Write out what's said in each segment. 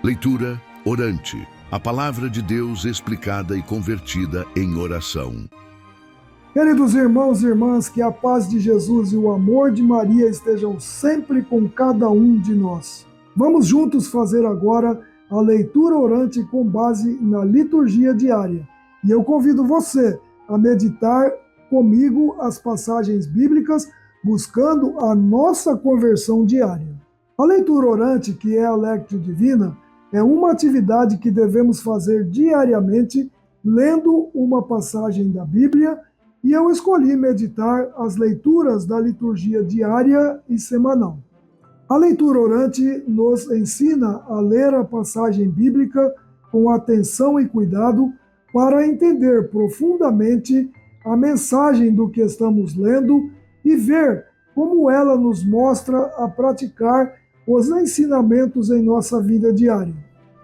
Leitura orante. A palavra de Deus explicada e convertida em oração. Queridos irmãos e irmãs, que a paz de Jesus e o amor de Maria estejam sempre com cada um de nós. Vamos juntos fazer agora a leitura orante com base na liturgia diária. E eu convido você a meditar comigo as passagens bíblicas, buscando a nossa conversão diária. A leitura orante, que é a Lectio Divina, é uma atividade que devemos fazer diariamente, lendo uma passagem da Bíblia, e eu escolhi meditar as leituras da liturgia diária e semanal. A leitura orante nos ensina a ler a passagem bíblica com atenção e cuidado para entender profundamente a mensagem do que estamos lendo e ver como ela nos mostra a praticar os ensinamentos em nossa vida diária.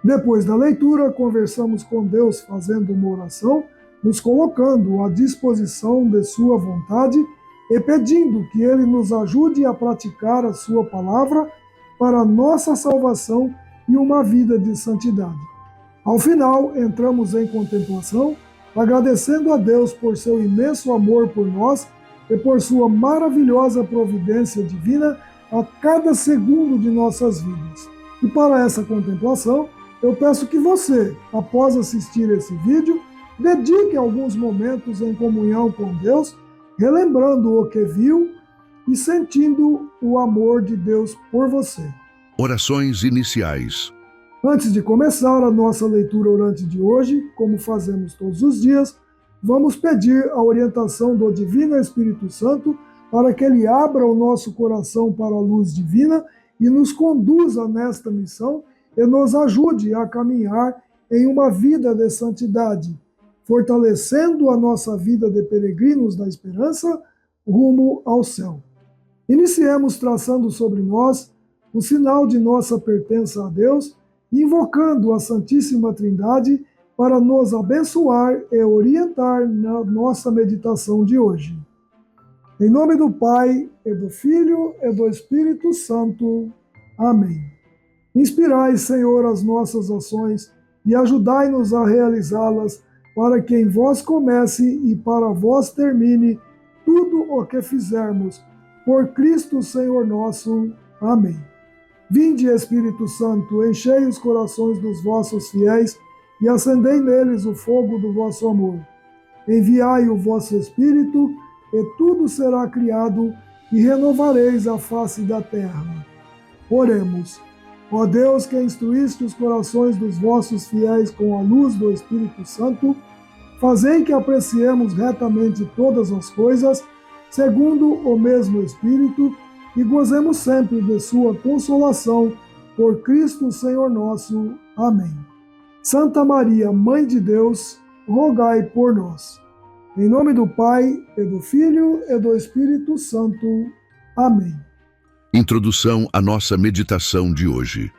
Depois da leitura, conversamos com Deus fazendo uma oração, nos colocando à disposição de sua vontade e pedindo que Ele nos ajude a praticar a sua palavra para a nossa salvação e uma vida de santidade. Ao final, entramos em contemplação, agradecendo a Deus por seu imenso amor por nós e por sua maravilhosa providência divina a cada segundo de nossas vidas. E para essa contemplação, eu peço que você, após assistir esse vídeo, dedique alguns momentos em comunhão com Deus, relembrando o que viu e sentindo o amor de Deus por você. Orações iniciais. Antes de começar a nossa leitura orante de hoje, como fazemos todos os dias, vamos pedir a orientação do Divino Espírito Santo para que Ele abra o nosso coração para a luz divina e nos conduza nesta missão e nos ajude a caminhar em uma vida de santidade, fortalecendo a nossa vida de peregrinos da esperança rumo ao céu. Iniciemos traçando sobre nós o sinal de nossa pertença a Deus, invocando a Santíssima Trindade para nos abençoar e orientar na nossa meditação de hoje. Em nome do Pai, e do Filho, e do Espírito Santo. Amém. Inspirai, Senhor, as nossas ações e ajudai-nos a realizá-las, para que em vós comece e para vós termine tudo o que fizermos. Por Cristo, Senhor nosso. Amém. Vinde, Espírito Santo, enchei os corações dos vossos fiéis e acendei neles o fogo do vosso amor. Enviai o vosso Espírito, e tudo será criado, e renovareis a face da terra. Oremos. Ó Deus, que instruíste os corações dos vossos fiéis com a luz do Espírito Santo, fazei que apreciemos retamente todas as coisas, segundo o mesmo Espírito, e gozemos sempre de sua consolação, por Cristo Senhor nosso. Amém. Santa Maria, Mãe de Deus, rogai por nós. Em nome do Pai, e do Filho, e do Espírito Santo. Amém. Introdução à nossa meditação de hoje.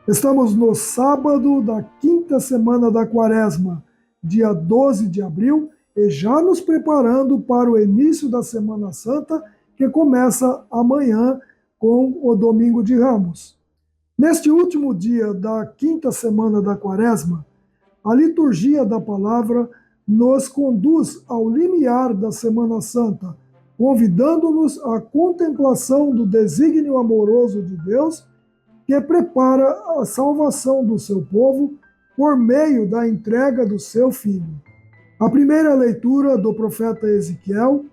Estamos no sábado da quinta semana da Quaresma, dia 12 de abril, e já nos preparando para o início da Semana Santa, que começa amanhã com o Domingo de Ramos. Neste último dia da quinta semana da Quaresma, a liturgia da palavra nos conduz ao limiar da Semana Santa, convidando-nos à contemplação do desígnio amoroso de Deus, que prepara a salvação do seu povo por meio da entrega do seu Filho. A primeira leitura do profeta Ezequiel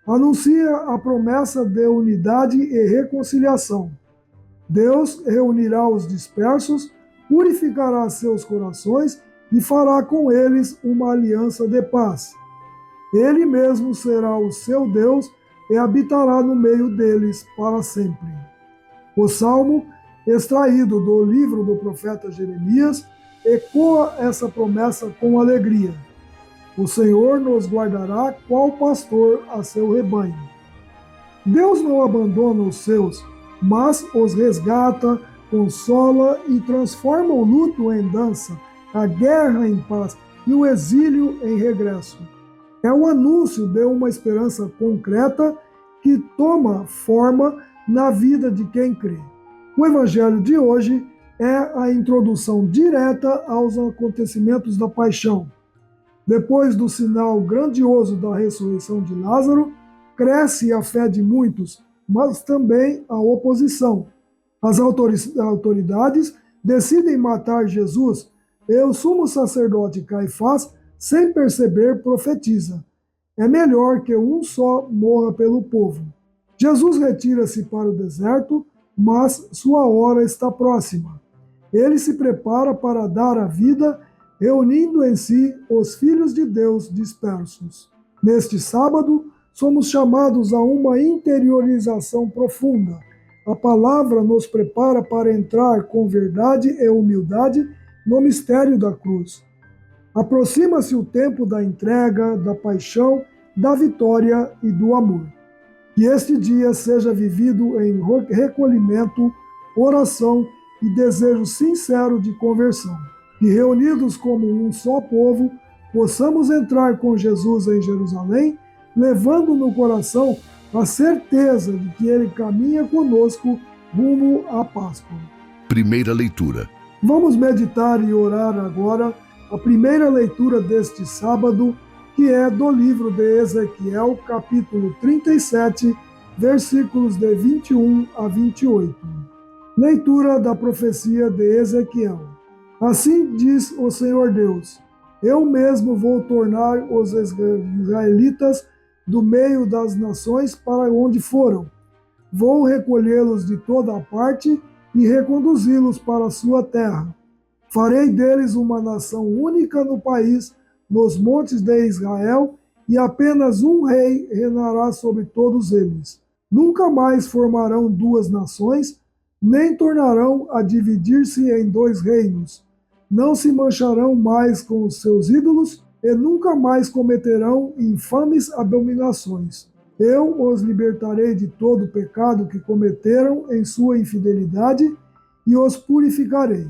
anuncia a promessa de unidade e reconciliação. Deus reunirá os dispersos, purificará seus corações e fará com eles uma aliança de paz. Ele mesmo será o seu Deus e habitará no meio deles para sempre. O Salmo, extraído do livro do profeta Jeremias, ecoa essa promessa com alegria. O Senhor nos guardará qual pastor a seu rebanho. Deus não abandona os seus, mas os resgata, consola e transforma o luto em dança, a guerra em paz e o exílio em regresso. É o anúncio de uma esperança concreta que toma forma na vida de quem crê. O Evangelho de hoje é a introdução direta aos acontecimentos da paixão. Depois do sinal grandioso da ressurreição de Lázaro, cresce a fé de muitos, mas também a oposição. As autoridades decidem matar Jesus e o sumo sacerdote Caifás, sem perceber, profetiza: é melhor que um só morra pelo povo. Jesus retira-se para o deserto, mas sua hora está próxima. Ele se prepara para dar a vida, reunindo em si os filhos de Deus dispersos. Neste sábado, somos chamados a uma interiorização profunda. A palavra nos prepara para entrar com verdade e humildade no mistério da cruz. Aproxima-se o tempo da entrega, da paixão, da vitória e do amor. Que este dia seja vivido em recolhimento, oração e desejo sincero de conversão. Que, reunidos como um só povo, possamos entrar com Jesus em Jerusalém, levando no coração a certeza de que Ele caminha conosco rumo à Páscoa. Primeira leitura. Vamos meditar e orar agora a primeira leitura deste sábado, que é do livro de Ezequiel, capítulo 37, versículos de 21 a 28. Leitura da profecia de Ezequiel. Assim diz o Senhor Deus: eu mesmo vou tornar os israelitas do meio das nações para onde foram. Vou recolhê-los de toda a parte e reconduzi-los para a sua terra. Farei deles uma nação única no país, nos montes de Israel, e apenas um rei reinará sobre todos eles. Nunca mais formarão duas nações, nem tornarão a dividir-se em dois reinos. Não se mancharão mais com os seus ídolos, e nunca mais cometerão infames abominações. Eu os libertarei de todo o pecado que cometeram em sua infidelidade e os purificarei.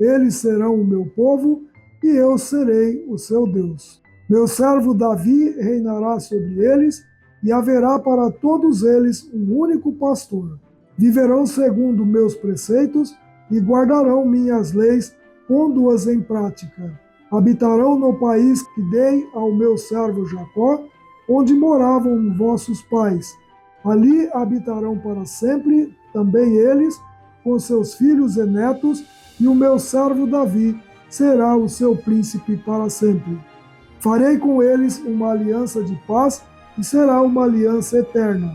Eles serão o meu povo e eu serei o seu Deus. Meu servo Davi reinará sobre eles e haverá para todos eles um único pastor. Viverão segundo meus preceitos e guardarão minhas leis, pondo-as em prática. Habitarão no país que dei ao meu servo Jacó, onde moravam vossos pais. Ali habitarão para sempre, também eles, com seus filhos e netos, e o meu servo Davi será o seu príncipe para sempre. Farei com eles uma aliança de paz, e será uma aliança eterna.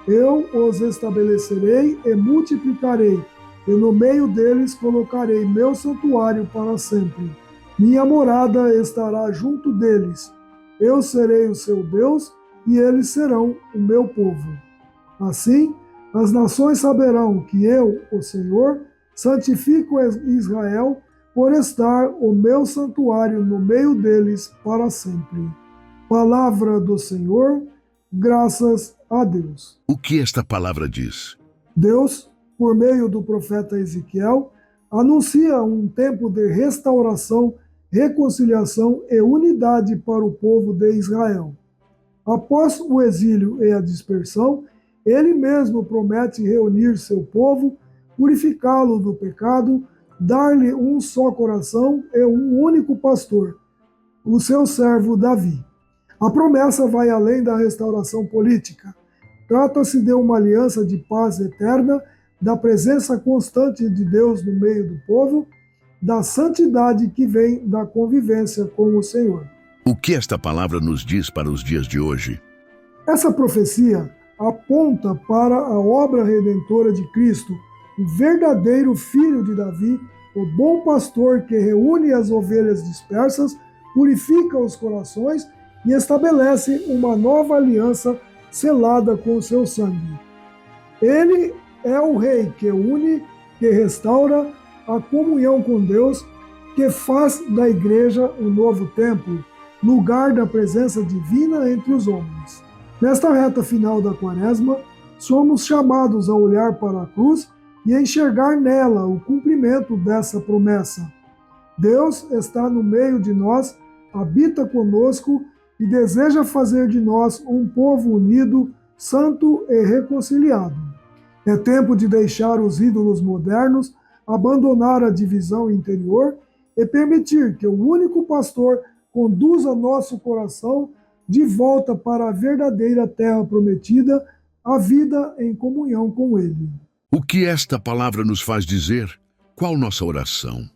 Eu os estabelecerei e multiplicarei, e no meio deles colocarei meu santuário para sempre. Minha morada estará junto deles. Eu serei o seu Deus, e eles serão o meu povo. Assim, as nações saberão que eu, o Senhor, santifico Israel, por estar o meu santuário no meio deles para sempre. Palavra do Senhor, graças a Deus. O que esta palavra diz? Deus, por meio do profeta Ezequiel, anuncia um tempo de restauração, reconciliação e unidade para o povo de Israel. Após o exílio e a dispersão, ele mesmo promete reunir seu povo, purificá-lo do pecado, dar-lhe um só coração e um único pastor, o seu servo Davi. A promessa vai além da restauração política. Trata-se de uma aliança de paz eterna, da presença constante de Deus no meio do povo, da santidade que vem da convivência com o Senhor. O que esta palavra nos diz para os dias de hoje? Essa profecia aponta para a obra redentora de Cristo, o verdadeiro filho de Davi, o bom pastor que reúne as ovelhas dispersas, purifica os corações e estabelece uma nova aliança selada com o seu sangue. Ele é o rei que une, que restaura a comunhão com Deus, que faz da igreja um novo templo, lugar da presença divina entre os homens. Nesta reta final da Quaresma, somos chamados a olhar para a cruz e enxergar nela o cumprimento dessa promessa. Deus está no meio de nós, habita conosco e deseja fazer de nós um povo unido, santo e reconciliado. É tempo de deixar os ídolos modernos, abandonar a divisão interior e permitir que o único pastor conduza nosso coração de volta para a verdadeira terra prometida, a vida em comunhão com Ele. O que esta palavra nos faz dizer? Qual nossa oração?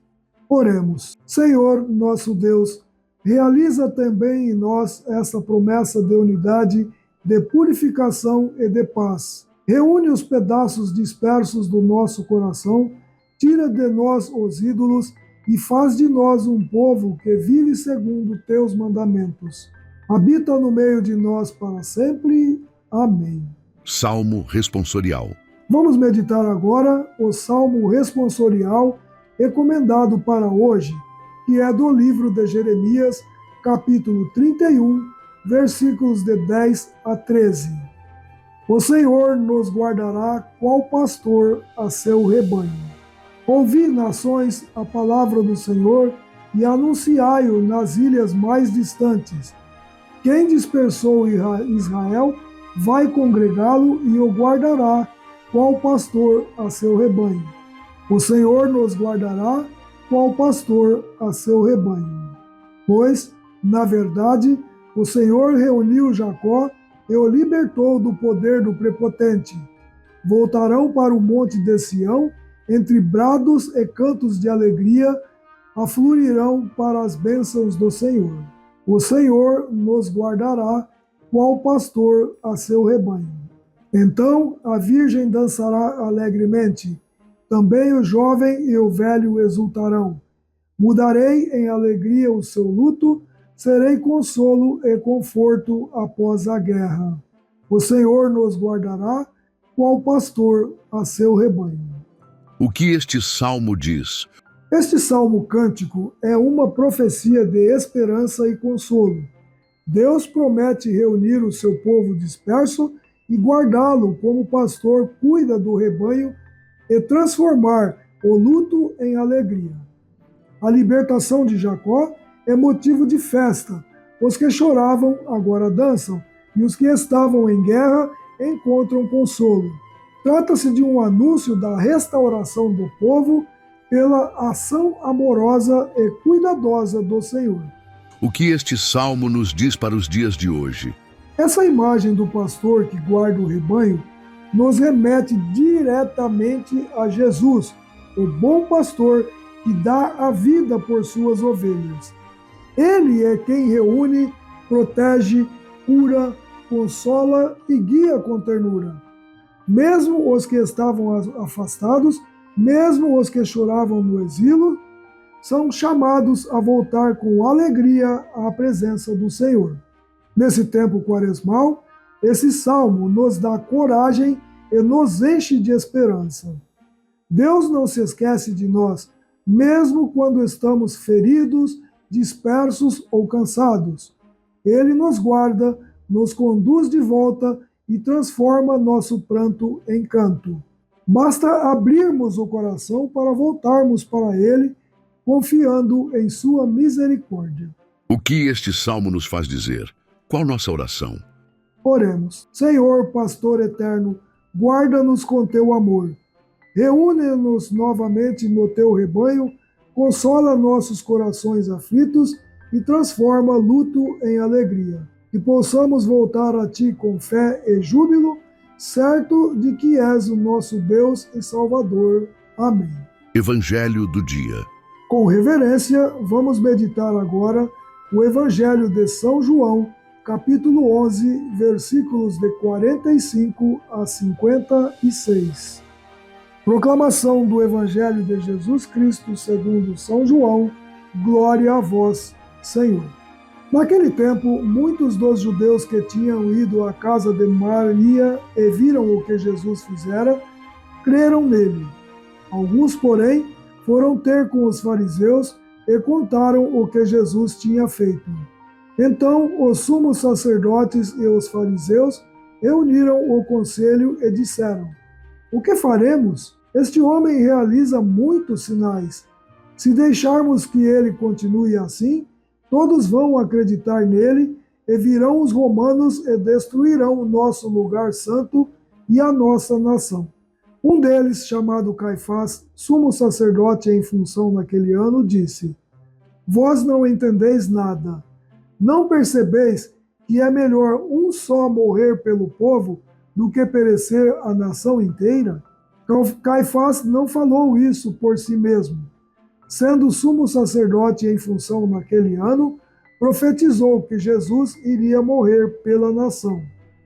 Oremos. Senhor, nosso Deus, realiza também em nós essa promessa de unidade, de purificação e de paz. Reúne os pedaços dispersos do nosso coração, tira de nós os ídolos e faz de nós um povo que vive segundo teus mandamentos. Habita no meio de nós para sempre. Amém. Salmo responsorial. Vamos meditar agora o Salmo responsorial recomendado para hoje, que é do livro de Jeremias, capítulo 31, versículos de 10 a 13. O Senhor nos guardará qual pastor a seu rebanho. Ouvi, nações, a palavra do Senhor e anunciai-o nas ilhas mais distantes. Quem dispersou Israel vai congregá-lo e o guardará, qual pastor a seu rebanho. O Senhor nos guardará, qual pastor a seu rebanho. Pois, na verdade, o Senhor reuniu Jacó e o libertou do poder do prepotente. Voltarão para o monte de Sião, entre brados e cantos de alegria, afluirão para as bênçãos do Senhor. O Senhor nos guardará, qual pastor a seu rebanho. Então a virgem dançará alegremente, também o jovem e o velho exultarão. Mudarei em alegria o seu luto, serei consolo e conforto após a guerra. O Senhor nos guardará, qual pastor a seu rebanho. O que este salmo diz? Este salmo cântico é uma profecia de esperança e consolo. Deus promete reunir o seu povo disperso e guardá-lo como pastor cuida do rebanho e transformar o luto em alegria. A libertação de Jacó é motivo de festa. Os que choravam agora dançam, e os que estavam em guerra encontram consolo. Trata-se de um anúncio da restauração do povo pela ação amorosa e cuidadosa do Senhor. O que este salmo nos diz para os dias de hoje? Essa imagem do pastor que guarda o rebanho nos remete diretamente a Jesus, o bom pastor que dá a vida por suas ovelhas. Ele é quem reúne, protege, cura, consola e guia com ternura. Mesmo os que estavam afastados, mesmo os que choravam no exílio, são chamados a voltar com alegria à presença do Senhor. Nesse tempo quaresmal, esse salmo nos dá coragem e nos enche de esperança. Deus não se esquece de nós, mesmo quando estamos feridos, dispersos ou cansados. Ele nos guarda, nos conduz de volta e transforma nosso pranto em canto. Basta abrirmos o coração para voltarmos para Ele, confiando em sua misericórdia. O que este salmo nos faz dizer? Qual nossa oração? Oremos. Senhor, pastor eterno, guarda-nos com teu amor. Reúne-nos novamente no teu rebanho, consola nossos corações aflitos e transforma luto em alegria. Que possamos voltar a ti com fé e júbilo, certo de que és o nosso Deus e Salvador. Amém. Evangelho do dia. Com reverência, vamos meditar agora o Evangelho de São João, capítulo 11, versículos de 45 a 56. Proclamação do Evangelho de Jesus Cristo segundo São João. Glória a vós, Senhor. Naquele tempo, muitos dos judeus que tinham ido à casa de Maria e viram o que Jesus fizera, creram nele. Alguns, porém, foram ter com os fariseus e contaram o que Jesus tinha feito. Então, os sumos sacerdotes e os fariseus reuniram o conselho e disseram: O que faremos? Este homem realiza muitos sinais. Se deixarmos que ele continue assim, todos vão acreditar nele e virão os romanos e destruirão o nosso lugar santo e a nossa nação. Um deles, chamado Caifás, sumo sacerdote em função naquele ano, disse: Vós não entendeis nada. Não percebeis que é melhor um só morrer pelo povo do que perecer a nação inteira? Caifás não falou isso por si mesmo. Sendo sumo sacerdote em função naquele ano, profetizou que Jesus iria morrer pela nação.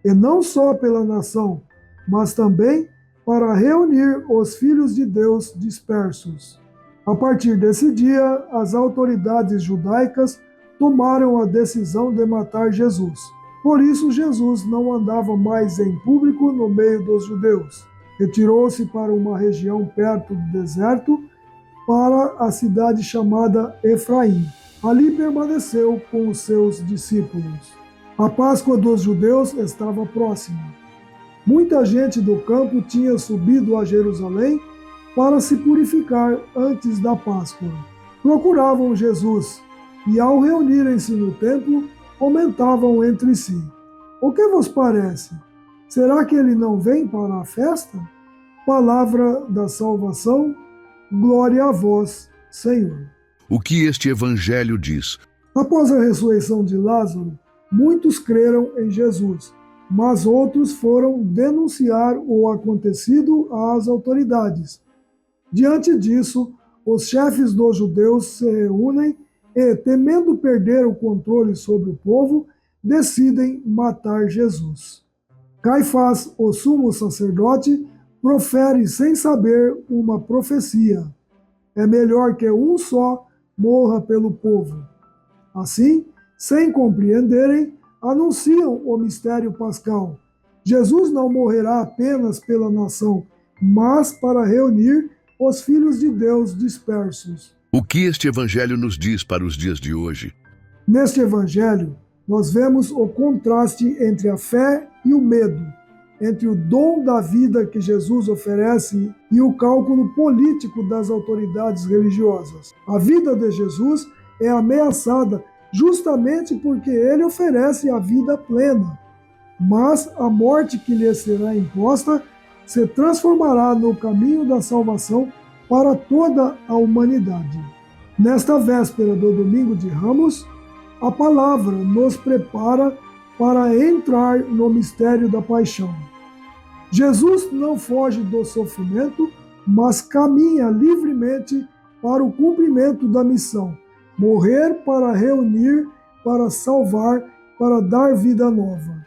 E não só pela nação, mas também para reunir os filhos de Deus dispersos. A partir desse dia, as autoridades judaicas tomaram a decisão de matar Jesus. Por isso, Jesus não andava mais em público no meio dos judeus. Retirou-se para uma região perto do deserto, para a cidade chamada Efraim. Ali permaneceu com os seus discípulos. A Páscoa dos judeus estava próxima. Muita gente do campo tinha subido a Jerusalém para se purificar antes da Páscoa. Procuravam Jesus e, ao reunirem-se no templo, comentavam entre si: O que vos parece? Será que ele não vem para a festa? Palavra da salvação, glória a vós, Senhor. O que este evangelho diz? Após a ressurreição de Lázaro, muitos creram em Jesus, mas outros foram denunciar o acontecido às autoridades. Diante disso, os chefes dos judeus se reúnem e, temendo perder o controle sobre o povo, decidem matar Jesus. Caifás, o sumo sacerdote, profere sem saber uma profecia: é melhor que um só morra pelo povo. Assim, sem compreenderem, anunciam o mistério pascal. Jesus não morrerá apenas pela nação, mas para reunir os filhos de Deus dispersos. O que este evangelho nos diz para os dias de hoje? Neste evangelho, nós vemos o contraste entre a fé e o medo, entre o dom da vida que Jesus oferece e o cálculo político das autoridades religiosas. A vida de Jesus é ameaçada justamente porque ele oferece a vida plena, mas a morte que lhe será imposta se transformará no caminho da salvação para toda a humanidade. Nesta véspera do Domingo de Ramos, a palavra nos prepara para entrar no mistério da paixão. Jesus não foge do sofrimento, mas caminha livremente para o cumprimento da missão: morrer para reunir, para salvar, para dar vida nova.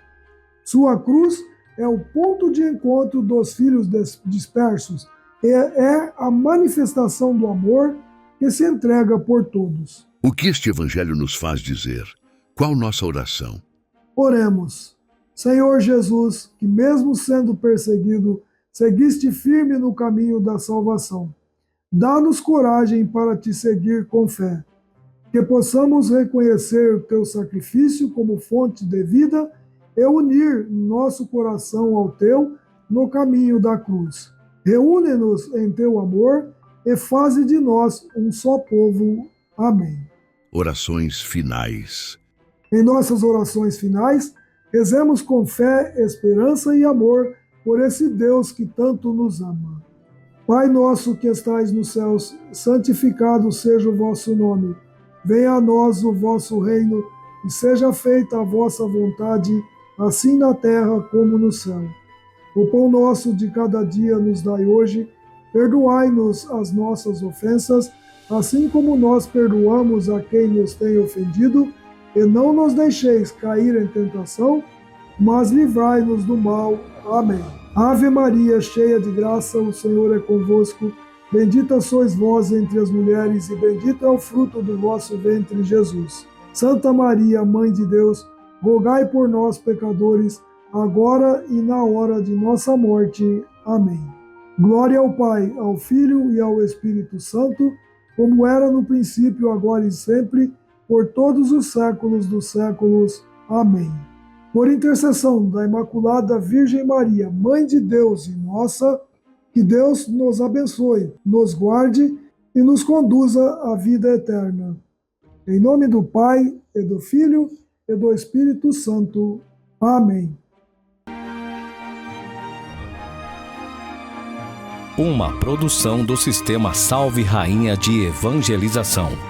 Sua cruz é o ponto de encontro dos filhos dispersos, é a manifestação do amor que se entrega por todos. O que este evangelho nos faz dizer? Qual nossa oração? Oremos. Senhor Jesus, que mesmo sendo perseguido, seguiste firme no caminho da salvação. Dá-nos coragem para te seguir com fé. Que possamos reconhecer o teu sacrifício como fonte de vida e unir nosso coração ao teu no caminho da cruz. Reúne-nos em teu amor e faze de nós um só povo. Amém. Orações finais. Em nossas orações finais, rezemos com fé, esperança e amor por esse Deus que tanto nos ama. Pai nosso que estais nos céus, santificado seja o vosso nome. Venha a nós o vosso reino e seja feita a vossa vontade, assim na terra como no céu. O pão nosso de cada dia nos dai hoje, perdoai-nos as nossas ofensas, assim como nós perdoamos a quem nos tem ofendido, e não nos deixeis cair em tentação, mas livrai-nos do mal. Amém. Ave Maria, cheia de graça, o Senhor é convosco. Bendita sois vós entre as mulheres, e bendito é o fruto do vosso ventre, Jesus. Santa Maria, Mãe de Deus, rogai por nós, pecadores, agora e na hora de nossa morte. Amém. Glória ao Pai, ao Filho e ao Espírito Santo, como era no princípio, agora e sempre, por todos os séculos dos séculos. Amém. Por intercessão da Imaculada Virgem Maria, Mãe de Deus e nossa, que Deus nos abençoe, nos guarde e nos conduza à vida eterna. Em nome do Pai, e do Filho, e do Espírito Santo. Amém. uma produção do Sistema Salve Rainha de Evangelização.